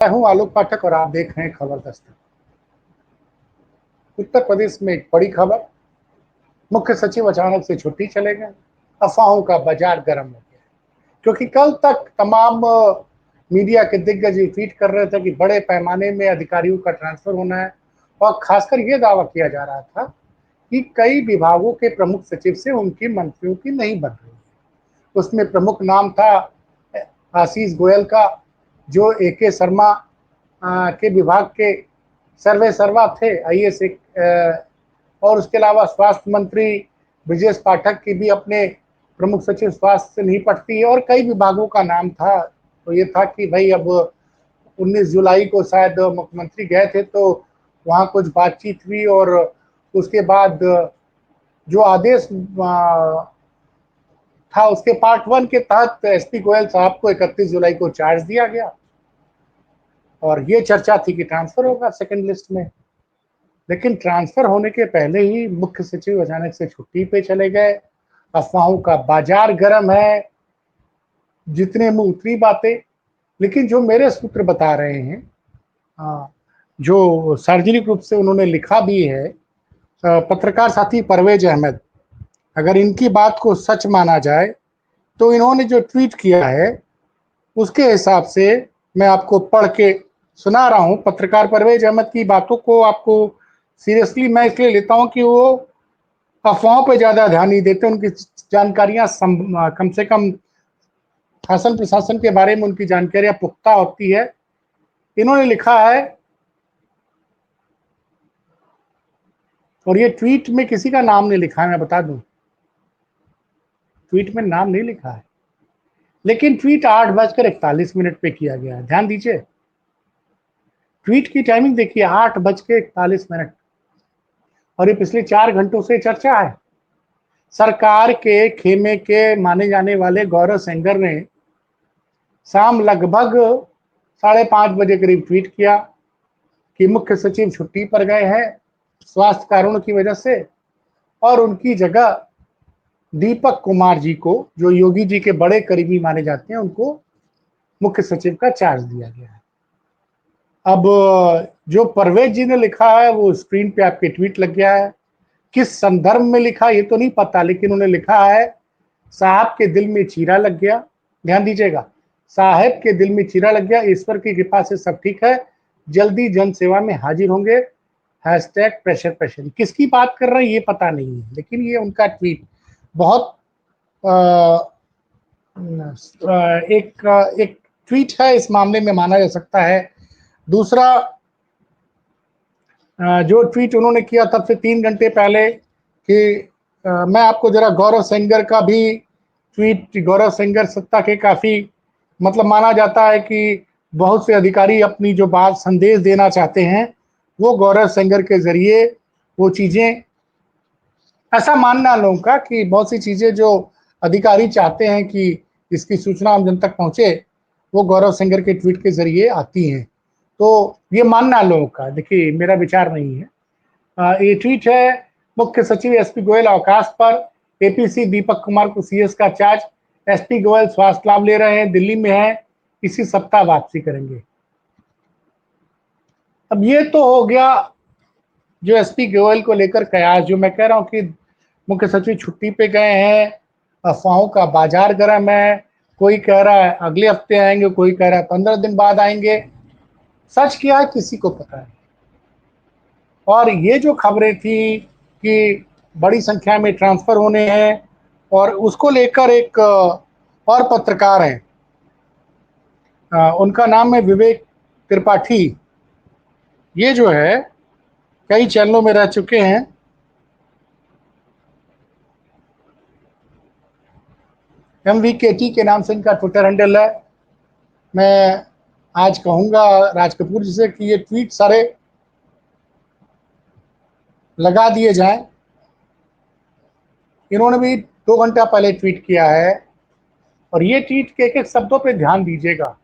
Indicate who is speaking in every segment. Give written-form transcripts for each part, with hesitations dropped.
Speaker 1: मैं हूं आलोक पाठक और आप देख रहे हैं खबर दस्तक। उत्तर प्रदेश में एक बड़ी खबर, मुख्य सचिव अचानक से छुट्टी चले गए। अफवाहों का बाजार गर्म हो गया, क्योंकि कल तक तमाम मीडिया के दिग्गज ये ट्वीट कर रहे थे कि बड़े पैमाने में अधिकारियों का ट्रांसफर होना है, और खासकर ये दावा किया जा रहा था कि कई विभागों के प्रमुख सचिव से उनकी मंत्रियों की नहीं बन रही है। उसमें प्रमुख नाम था आशीष गोयल का, जो ए.के. शर्मा के विभाग के सर्वे सर्वा थे, आईएएस। और उसके अलावा स्वास्थ्य मंत्री ब्रजेश पाठक की भी अपने प्रमुख सचिव स्वास्थ्य से नहीं पटती है, और कई विभागों का नाम था। तो ये था कि भाई अब 19 जुलाई को शायद मुख्यमंत्री गए थे, तो वहाँ कुछ बातचीत हुई, और उसके बाद जो आदेश था उसके पार्ट 1 के तहत एसपी गोयल साहब को 31 जुलाई को चार्ज दिया गया, और ये चर्चा थी कि ट्रांसफर होगा सेकंड लिस्ट में। लेकिन ट्रांसफर होने के पहले ही मुख्य सचिव अचानक से छुट्टी पे चले गए। अफवाहों का बाजार गर्म है, जितने मुंह उतनी बातें। लेकिन जो मेरे सूत्र बता रहे हैं, जो सार्वजनिक रूप से उन्होंने लिखा भी है, पत्रकार साथी परवेज अहमद, अगर इनकी बात को सच माना जाए तो इन्होंने जो ट्वीट किया है उसके हिसाब से मैं आपको पढ़ के सुना रहा हूं। पत्रकार परवेज अहमद की बातों को आपको सीरियसली मैं इसलिए लेता हूं कि वो अफवाहों पे ज्यादा ध्यान नहीं देते, उनकी जानकारियां कम से कम शासन प्रशासन के बारे में उनकी जानकारियां पुख्ता होती है। इन्होंने लिखा है, और ये ट्वीट में किसी का नाम नहीं लिखा है, मैं बता दूं, ट्वीट में नाम नहीं लिखा है, लेकिन ट्वीट 8:41 पे किया गया है। ध्यान दीजिए, ट्वीट की टाइमिंग देखिए, 8:41, और ये पिछले 4 घंटों से चर्चा है। सरकार के खेमे के माने जाने वाले गौरव सेंगर ने शाम लगभग 5:30 करीब ट्वीट किया कि मुख्य सचिव छुट्टी पर गए हैं स्वास्थ्य कारणों की वजह से, और उनकी जगह दीपक कुमार जी को, जो योगी जी के बड़े करीबी माने जाते हैं, उनको मुख्य सचिव का चार्ज दिया गया है। अब जो परवेज जी ने लिखा है वो स्क्रीन पे आपके ट्वीट लग गया है। किस संदर्भ में लिखा ये तो नहीं पता, लेकिन उन्होंने लिखा है, साहब के दिल में चीरा लग गया। ध्यान दीजिएगा, साहब के दिल में चीरा लग गया, ईश्वर की कृपा से सब ठीक है, जल्दी जन सेवा में हाजिर होंगे, हैशटैग प्रेशर प्रेशर। किसकी बात कर रहे हैं ये पता नहीं है, लेकिन ये उनका ट्वीट बहुत एक ट्वीट है इस मामले में माना जा सकता है। दूसरा, जो ट्वीट उन्होंने किया तब से 3 घंटे पहले कि मैं आपको जरा गौरव सेंगर का भी ट्वीट, गौरव सेंगर सत्ता के काफी, मतलब माना जाता है कि बहुत से अधिकारी अपनी जो बात संदेश देना चाहते हैं वो गौरव सेंगर के जरिए वो चीजें, ऐसा मानना लोगों का कि बहुत सी चीजें जो अधिकारी चाहते हैं कि इसकी सूचना आम जन तक पहुंचे, वो गौरव सेंगर के ट्वीट के जरिए आती हैं। तो ये मानना लोगों का, देखिए मेरा विचार नहीं है। ये ट्वीट है, मुख्य सचिव एसपी गोयल अवकाश पर, एपीसी दीपक कुमार को सीएस का चार्ज, एसपी गोयल स्वास्थ्य लाभ ले रहे हैं, दिल्ली में है, इसी सप्ताह वापसी करेंगे। अब ये तो हो गया जो एसपी गोयल को लेकर कयास, जो मैं कह रहा हूं कि मुख्य सचिव छुट्टी पे गए हैं, अफवाहों का बाजार गर्म है। कोई कह रहा है अगले हफ्ते आएंगे, कोई कह रहा है 15 दिन बाद आएंगे। सच क्या है किसी को पता है। और ये जो खबरें थी कि बड़ी संख्या में ट्रांसफर होने हैं, और उसको लेकर एक और पत्रकार हैं, उनका नाम है विवेक त्रिपाठी। ये जो है कई चैनलों में रह चुके हैं। MVKT के नाम से इनका ट्विटर हैंडल है। मैं आज कहूंगा राज कपूर जी से कि ये ट्वीट सारे लगा दिए जाएं। इन्होंने भी 2 घंटा पहले ट्वीट किया है, और ये ट्वीट के एक एक शब्दों पे ध्यान दीजिएगा।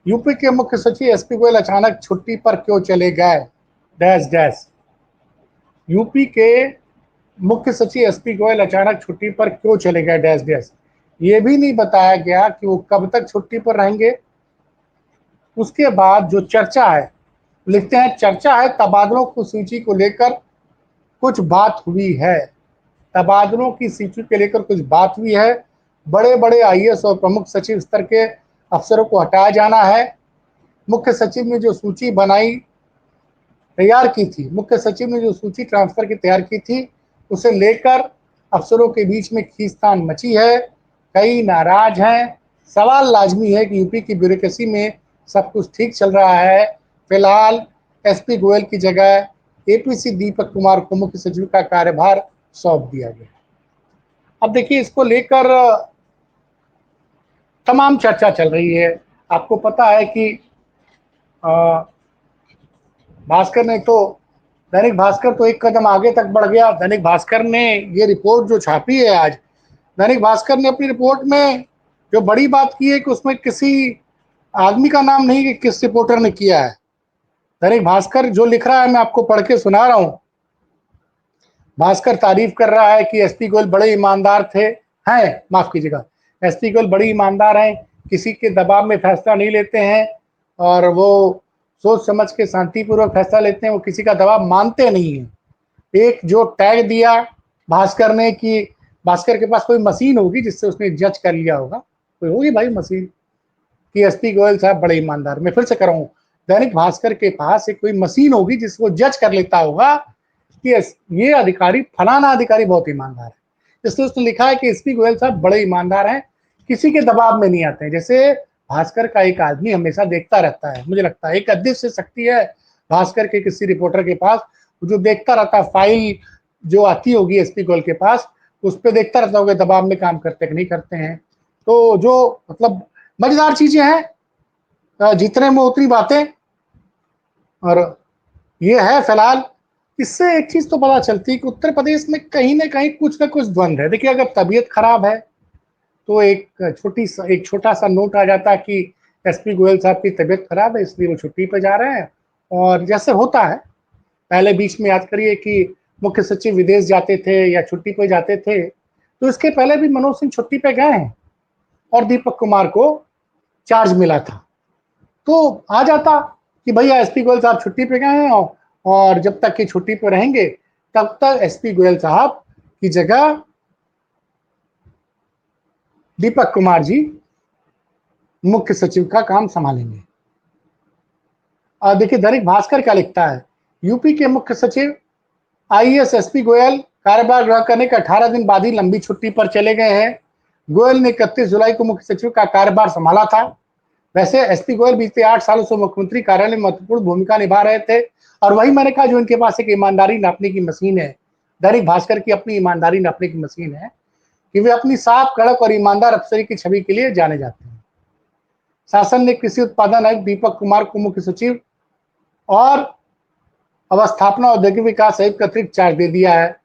Speaker 1: यूपी के मुख्य सचिव एसपी गोयल अचानक छुट्टी पर क्यों चले गए, डैश डैश। यूपी के मुख्य सचिव एसपी गोयल अचानक छुट्टी पर क्यों चले गए, डैश डैश। ये भी नहीं बताया गया कि वो कब तक छुट्टी पर रहेंगे, उसके बाद जो चर्चा है, लिखते हैं चर्चा है तबादलों की सूची को लेकर कुछ बात हुई है। तबादलों की सूची को लेकर कुछ बात हुई है। बड़े बड़े आईएएस और प्रमुख सचिव स्तर के अफसरों को हटाया जाना है। मुख्य सचिव ने जो सूची बनाई तैयार की थी, मुख्य सचिव ने जो सूची ट्रांसफर की तैयार की थी, उसे लेकर अफसरों के बीच में खींचतान मची है। कई नाराज हैं। सवाल लाजमी है कि यूपी की ब्यूरोक्रेसी में सब कुछ ठीक चल रहा है। फिलहाल एसपी गोयल की जगह एपीसी दीपक कुमार को मुख्य सचिव का कार्यभार सौंप दिया गया। अब देखिए, इसको लेकर तमाम चर्चा चल रही है। आपको पता है कि भास्कर ने तो दैनिक भास्कर तो एक कदम आगे तक बढ़ गया। दैनिक भास्कर ने ये रिपोर्ट जो छापी है आज, दैनिक भास्कर ने अपनी रिपोर्ट में जो बड़ी बात की है कि उसमें किसी आदमी का नाम नहीं कि किस रिपोर्टर ने किया है। दैनिक भास्कर जो लिख रहा है मैं आपको पढ़ के सुना रहा हूं। भास्कर तारीफ कर रहा है कि एसपी गोयल बड़े ईमानदार थे, हैं, माफ कीजिएगा, एसपी गोयल बड़े ईमानदार हैं, किसी के दबाव में फैसला नहीं लेते हैं और वो सोच समझ के शांतिपूर्वक फैसला लेते हैं, वो किसी का दबाव मानते नहीं है। एक जो टैग दिया भास्कर ने कि भास्कर के पास कोई मशीन होगी जिससे उसने जज कर लिया होगा, कोई होगी भाई मशीन कि एसपी गोयल साहब बड़े ईमानदार। मैं फिर से कर रहा हूं, दैनिक भास्कर के पास एक कोई मशीन होगी जिसको जज कर लेता होगा कि ये अधिकारी, फलाना अधिकारी बहुत ईमानदार है, इसलिए उसने लिखा है कि एसपी गोयल साहब बड़े ईमानदार हैं, किसी के दबाव में नहीं आते हैं। जैसे भास्कर का एक आदमी हमेशा देखता रहता है, मुझे लगता है एक अदृश्य शक्ति है भास्कर के किसी रिपोर्टर के पास, जो देखता रहता है फाइल जो आती होगी एसपी गोयल के पास, उस पर देखता रहता होगा दबाव में काम करते कि नहीं करते हैं। तो जो मतलब मजेदार चीजें हैं, जितने में उतनी बातें। और ये है फिलहाल, इससे एक चीज तो पता चलती है कि उत्तर प्रदेश में कहीं ना कुछ द्वंद्व है। देखिए, अगर तबीयत खराब है तो एक छोटा सा नोट आ जाता है कि एसपी गोयल साहब की तबीयत खराब है इसलिए वो छुट्टी पे जा रहे हैं। और जैसे होता है, पहले बीच में याद करिए कि मुख्य सचिव विदेश जाते थे या छुट्टी पे जाते थे, तो इसके पहले भी मनोज सिंह छुट्टी पे गए हैं और दीपक कुमार को चार्ज मिला था। तो आ जाता कि भैया एसपी गोयल साहब छुट्टी पे गए हैं और जब तक कि छुट्टी पे रहेंगे तब तक एसपी गोयल साहब की जगह दीपक कुमार जी मुख्य सचिव का काम संभालेंगे। देखिए, दैनिक भास्कर क्या लिखता है, यूपी के मुख्य सचिव आईएएस एसपी गोयल कार्यभार ग्रहण करने के 18 दिन बाद ही लंबी छुट्टी पर चले गए हैं। गोयल ने 31 जुलाई को मुख्य सचिव का कार्यभार संभाला था। वैसे एसपी गोयल बीते 8 सालों से मुख्यमंत्री कार्यालय में महत्वपूर्ण भूमिका निभा रहे थे और वही मैंने कहा जो इनके पास एक ईमानदारी नापने की मशीन है। दैनिक भास्कर की अपनी ईमानदारी नापने की मशीन है कि वे अपनी साफ, कड़क और ईमानदार अफसरी की छवि के लिए जाने जाते हैं। शासन ने कृषि उत्पादन आयुक्त दीपक कुमार को मुख्य सचिव और अवस्थापना औद्योगिक विकास आयुक्त का अतिरिक्त चार्ज दे दिया है।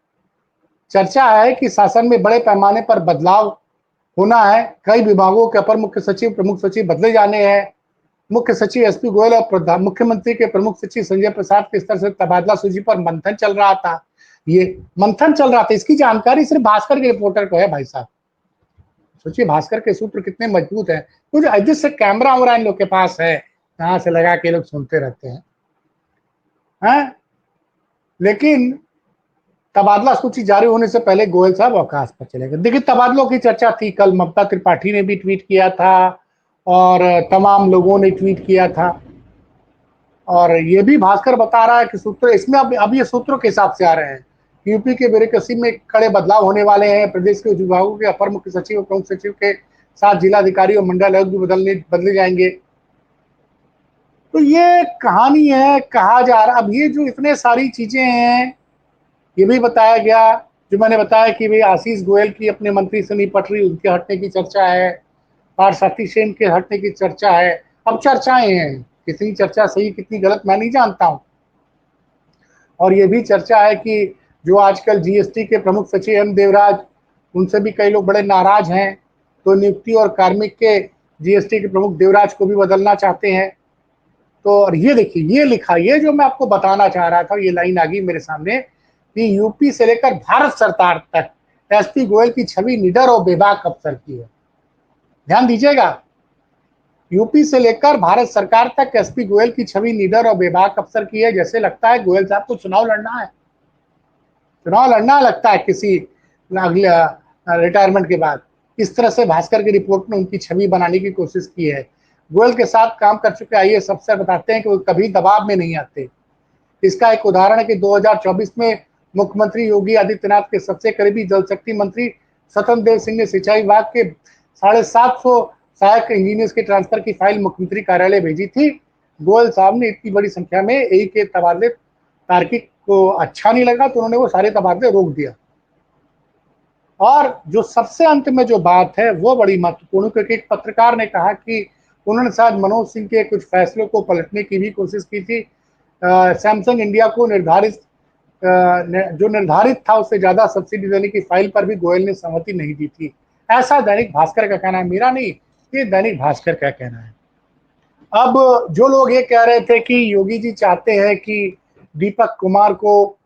Speaker 1: चर्चा है कि शासन में बड़े पैमाने पर बदलाव होना है। कई विभागों के अपर मुख्य सचिव, प्रमुख सचिव बदले जाने हैं। मुख्य सचिव एसपी गोयल और मुख्यमंत्री के प्रमुख सचिव संजय प्रसाद के स्तर से तबादला सूची पर मंथन चल रहा था। ये मंथन चल रहा था, इसकी जानकारी सिर्फ भास्कर के रिपोर्टर को है भाई साहब। सोचिए भास्कर के सूत्र कितने मजबूत है। कुछ अदृश्य कैमरा वैमरा इन लोग के पास है, कहां से लगा के लोग सुनते रहते हैं। लेकिन तबादला सूची जारी होने से पहले गोयल साहब अवकाश पर चले गए। देखिए, तबादलों की चर्चा थी, कल ममता त्रिपाठी ने भी ट्वीट किया था और तमाम लोगों ने ट्वीट किया था। और ये भी भास्कर बता रहा है कि सूत्र इसमें अब ये सूत्रों के हिसाब से आ रहे हैं। यूपी के ब्यूरोक्रेसी में कड़े बदलाव होने वाले हैं। प्रदेश के विभागों के अपर मुख्य सचिव और प्रमुख सचिव के साथ जिलाधिकारी और मंडल आयुक्त भी बदले जाएंगे। तो ये कहानी है, कहा जा रहा। अब ये जो इतने सारी चीजें हैं, ये भी बताया गया, जो मैंने बताया कि भाई आशीष गोयल की अपने मंत्री से नहीं पट रही, उनके हटने की चर्चा है, पार्थसारथी सेन के हटने की चर्चा है। अब चर्चाएं हैं, कितनी चर्चा सही कितनी गलत मैं नहीं जानता हूं। और ये भी चर्चा है कि जो आजकल जीएसटी के प्रमुख सचिव एम देवराज, उनसे भी कई लोग बड़े नाराज हैं, तो नियुक्ति और कार्मिक के जीएसटी के प्रमुख देवराज को भी बदलना चाहते हैं। तो और ये देखिए, ये लिखा, ये जो मैं आपको बताना चाह रहा था, ये लाइन आ गई मेरे सामने कि यूपी से लेकर भारत सरकार तक एसपी गोयल की छवि निडर और बेबाक अफसर की है। ध्यान दीजिएगा, यूपी से लेकर भारत सरकार तक एसपी गोयल की छवि निडर और बेबाक अफसर की है। जैसे लगता है गोयल साहब को चुनाव लड़ना है, चुनाव लड़ना लगता है किसी अगले रिटायरमेंट के बाद। इस तरह से भास्कर की रिपोर्ट में उनकी छवि बनाने की कोशिश की है। गोयल के साथ काम कर चुके आईएएस अफसर बताते हैं कि वो कभी दबाव में नहीं आते। इसका एक उदाहरण है कि 2024 में मुख्यमंत्री योगी आदित्यनाथ के सबसे करीबी जल शक्ति मंत्री स्वतंत्र देव सिंह ने सिंचाई विभाग के 750 सहायक इंजीनियर्स के ट्रांसफर की फाइल मुख्यमंत्री कार्यालय भेजी थी। गोयल साहब ने इतनी बड़ी संख्या में एक के तबादले तार्किक को अच्छा नहीं लगा, तो उन्होंने वो सारे तबादले रोक दिया। और जो सबसे अंत में जो बात है वो बड़ी महत्वपूर्ण, क्योंकि एक पत्रकार ने कहा कि उन्होंने शायद मनोज सिंह के कुछ फैसलों को पलटने की भी कोशिश की थी। सैमसंग इंडिया को जो निर्धारित था उससे ज्यादा सब्सिडी देने की फाइल पर भी गोयल ने सहमति नहीं दी थी। ऐसा दैनिक भास्कर का कहना है, मेरा नहीं, ये दैनिक भास्कर का कहना है। अब जो लोग ये कह रहे थे कि योगी जी चाहते हैं कि दीपक कुमार को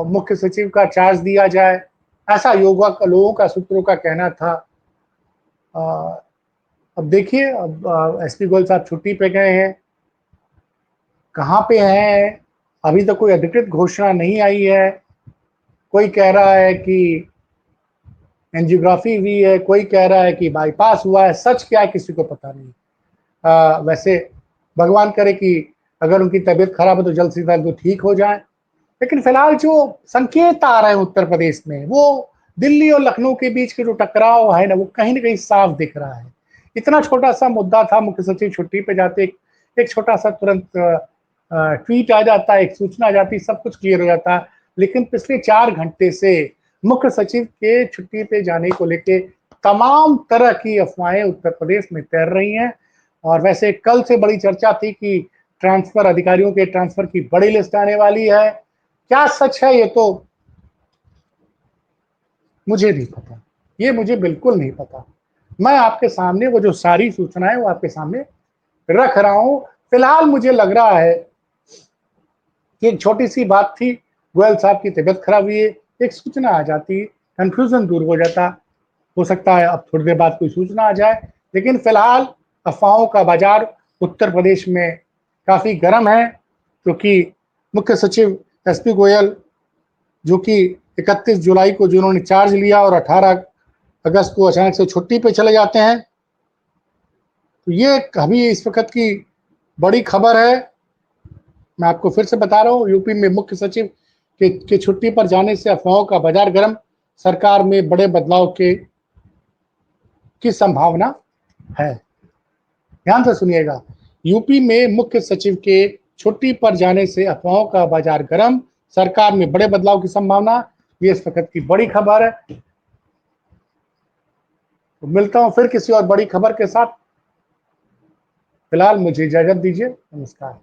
Speaker 1: मुख्य सचिव का चार्ज दिया जाए, ऐसा लोगों का सूत्रों का कहना था। अब देखिए, अब एसपी गोयल साहब छुट्टी पे गए हैं, कहाँ पे हैं अभी तक कोई अधिकृत घोषणा नहीं आई है। कोई कह रहा है कि एंजियोग्राफी हुई है, कोई कह रहा है कि बाईपास हुआ है, सच क्या है किसी को पता नहीं। वैसे भगवान करे कि अगर उनकी तबीयत खराब है तो जल्द से जल्द वो ठीक हो जाए। लेकिन फिलहाल जो संकेत आ रहे हैं उत्तर प्रदेश में, वो दिल्ली और लखनऊ के बीच के जो टकराव है ना, वो कहीं ना कहीं साफ दिख रहा है। इतना छोटा सा मुद्दा था, मुख्य सचिव छुट्टी पे जाते एक छोटा सा तुरंत ट्वीट आ जाता, एक सूचना आ जाती, सब कुछ क्लियर हो जाता। लेकिन पिछले 4 घंटे से मुख्य सचिव के छुट्टी पे जाने को लेके तमाम तरह की अफवाहें उत्तर प्रदेश में तैर रही हैं। और वैसे कल से बड़ी चर्चा थी कि ट्रांसफर अधिकारियों के ट्रांसफर की बड़ी लिस्ट आने वाली है। क्या सच है ये तो मुझे नहीं पता, ये मुझे बिल्कुल नहीं पता। मैं आपके सामने वो जो सारी सूचनाएं वो आपके सामने रख रहा हूं। फिलहाल मुझे लग रहा है कि एक छोटी सी बात थी, गोयल साहब की तबीयत खराब हुई है, एक सूचना आ जाती, कंफ्यूजन दूर हो जाता। हो सकता है अब थोड़ी देर बाद कोई सूचना आ जाए, लेकिन फिलहाल अफवाहों का बाजार उत्तर प्रदेश में काफी गर्म है, क्योंकि मुख्य सचिव एसपी गोयल, जो कि 31 जुलाई को जिन्होंने चार्ज लिया और 18 अगस्त को अचानक से छुट्टी पे चले जाते हैं, तो ये अभी इस वक्त की बड़ी खबर है। मैं आपको फिर से बता रहा हूँ, यूपी में मुख्य सचिव के छुट्टी पर जाने से अफवाहों का बाजार गर्म, सरकार में बड़े बदलाव की संभावना है। ध्यान से सुनिएगा, यूपी में मुख्य सचिव के छुट्टी पर जाने से अफवाहों का बाजार गर्म, सरकार में बड़े बदलाव की संभावना, ये इस वक्त की बड़ी खबर है। तो मिलता हूं फिर किसी और बड़ी खबर के साथ। फिलहाल मुझे इजाजत दीजिए, नमस्कार।